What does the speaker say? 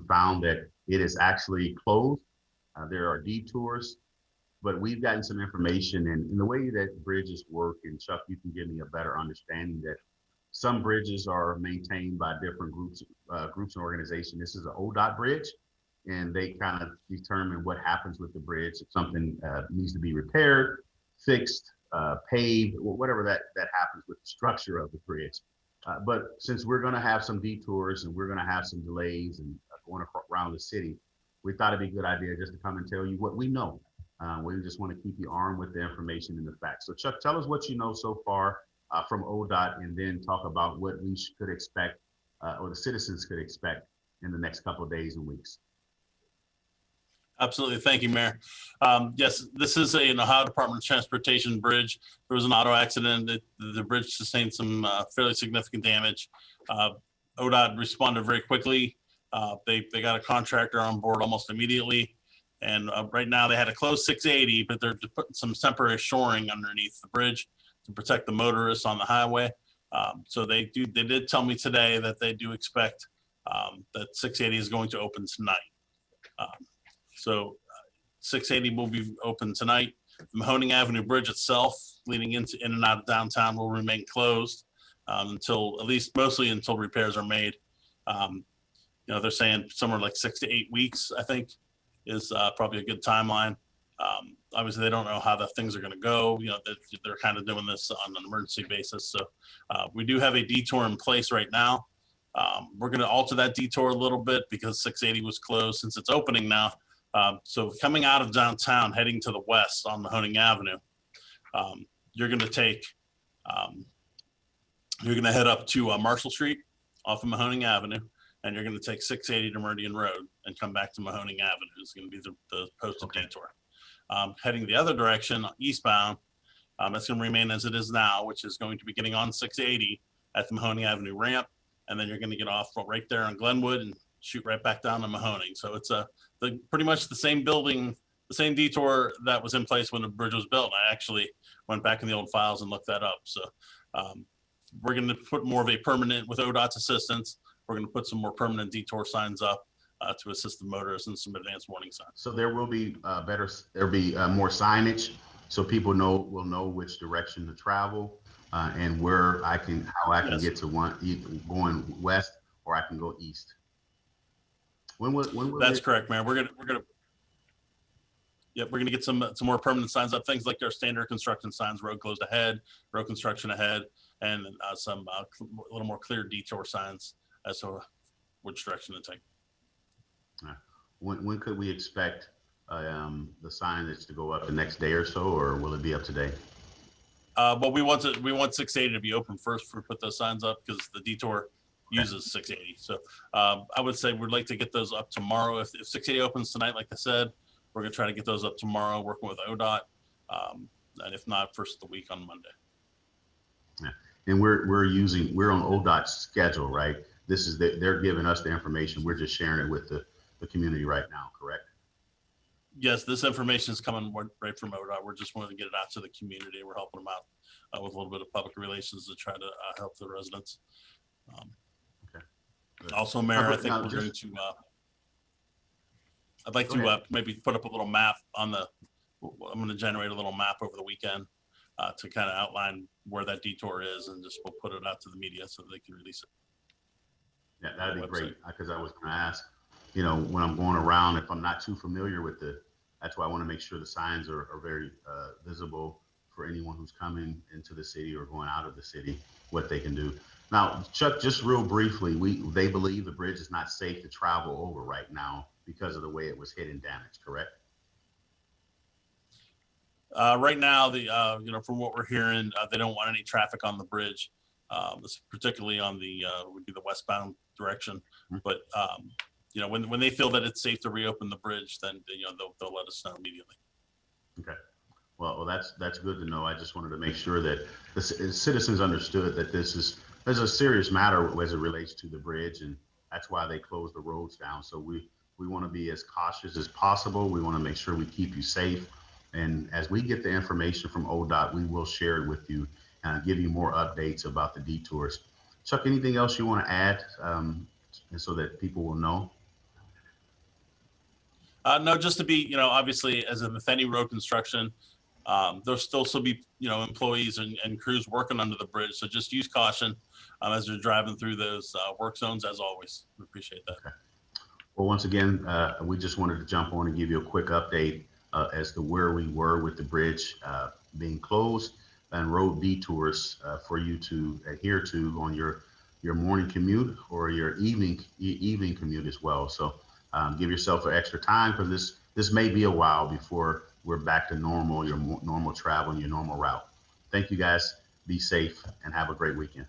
found that it is actually closed. There are detours, but we've gotten some information, and in the way that bridges work, and Chuck, you can give me a better understanding that some bridges are maintained by different groups and organizations. This is an ODOT bridge, and they kind of determine what happens with the bridge. If something needs to be repaired, fixed, paved, or whatever that happens with the structure of the bridge. But since we're going to have some detours and we're going to have some delays and going around the city, we thought it'd be a good idea just to come and tell you what we know. We just want to keep you armed with the information and the facts. So Chuck, tell us what you know so far from ODOT, and then talk about what we could expect, or the citizens could expect in the next couple of days and weeks. Absolutely. Thank you, Mayor. Yes, this is an Ohio Department of Transportation bridge. There was an auto accident. The bridge sustained some fairly significant damage. ODOT responded very quickly. They got a contractor on board almost immediately. And right now they had to close 680, but they're putting some temporary shoring underneath the bridge to protect the motorists on the highway. So they did tell me today that they do expect that 680 is going to open tonight. So 680 will be open tonight. The Mahoning Avenue Bridge itself, leading in and out of downtown, will remain closed until, at least mostly until repairs are made. They're saying somewhere like 6 to 8 weeks, I think, is probably a good timeline. Obviously, they don't know how the things are going to go. They're kind of doing this on an emergency basis. So we do have a detour in place right now. We're going to alter that detour a little bit because 680 was closed since it's opening now. So coming out of downtown, heading to the west on Mahoning Avenue, you're going to head up to Marshall Street off of Mahoning Avenue, and you're going to take 680 to Meridian Road and come back to Mahoning Avenue. It's going to be the posted detour. Heading the other direction, eastbound, it's going to remain as it is now, which is going to be getting on 680 at the Mahoning Avenue ramp, and then you're going to get off right there on Glenwood and shoot right back down to Mahoning. So it's pretty much the same building, the same detour that was in place when the bridge was built. I actually went back in the old files and looked that up. So we're going to put more of a permanent, with ODOT's assistance, we're going to put some more permanent detour signs up to assist the motorists, and some advanced warning signs. So there will be more signage, so people will know which direction to travel, and how I can Yes. get to going west, or I can go east. When will That's correct, Mayor. We're gonna get some more permanent signs up, things like our standard construction signs, road closed ahead, road construction ahead, and some a little more clear detour signs as to which direction to take. When could we expect the signage to go up? The next day or so, or will it be up today? But we want 680 to be open first for put those signs up, because the detour uses 680. So I would say we'd like to get those up tomorrow. If 680 opens tonight, like I said, we're gonna try to get those up tomorrow, working with ODOT, and if not, first of the week on Monday. Yeah, and we're on ODOT's schedule, right? They're giving us the information. We're just sharing it with the community right now, correct? Yes, this information is coming right from ODOT. We're just wanting to get it out to the community. We're helping them out with a little bit of public relations to try to help the residents. Okay. Also, Mayor, I think we're going to. I'd like to maybe put up a little map on the. I'm going to generate a little map over the weekend to kind of outline where that detour is, and we'll put it out to the media so they can release it. Yeah, that'd be great, because I was going to ask, when I'm going around, if I'm not too familiar with that's why I want to make sure the signs are very visible for anyone who's coming into the city or going out of the city, what they can do. Now, Chuck, just real briefly, they believe the bridge is not safe to travel over right now because of the way it was hit and damaged, correct? Right now, from what we're hearing, they don't want any traffic on the bridge, particularly on would be the westbound direction. Mm-hmm. But when they feel that it's safe to reopen the bridge, then they'll let us know immediately. Okay. Well, that's good to know. I just wanted to make sure that the citizens understood that this is a serious matter as it relates to the bridge, and that's why they closed the roads down. So we want to be as cautious as possible. We want to make sure we keep you safe. And as we get the information from ODOT, we will share it with you and give you more updates about the detours. Chuck, anything else you want to add so that people will know? No, just to be, obviously, as with any road construction, there'll still be, employees and crews working under the bridge. So just use caution as you're driving through those work zones, as always. We appreciate that. Okay. Well, once again, we just wanted to jump on and give you a quick update as to where we were with the bridge being closed and road detours for you to adhere to on your morning commute or your evening commute as well. So give yourself an extra time, because this may be a while before we're back to normal, your normal travel and your normal route. Thank you guys. Be safe and have a great weekend.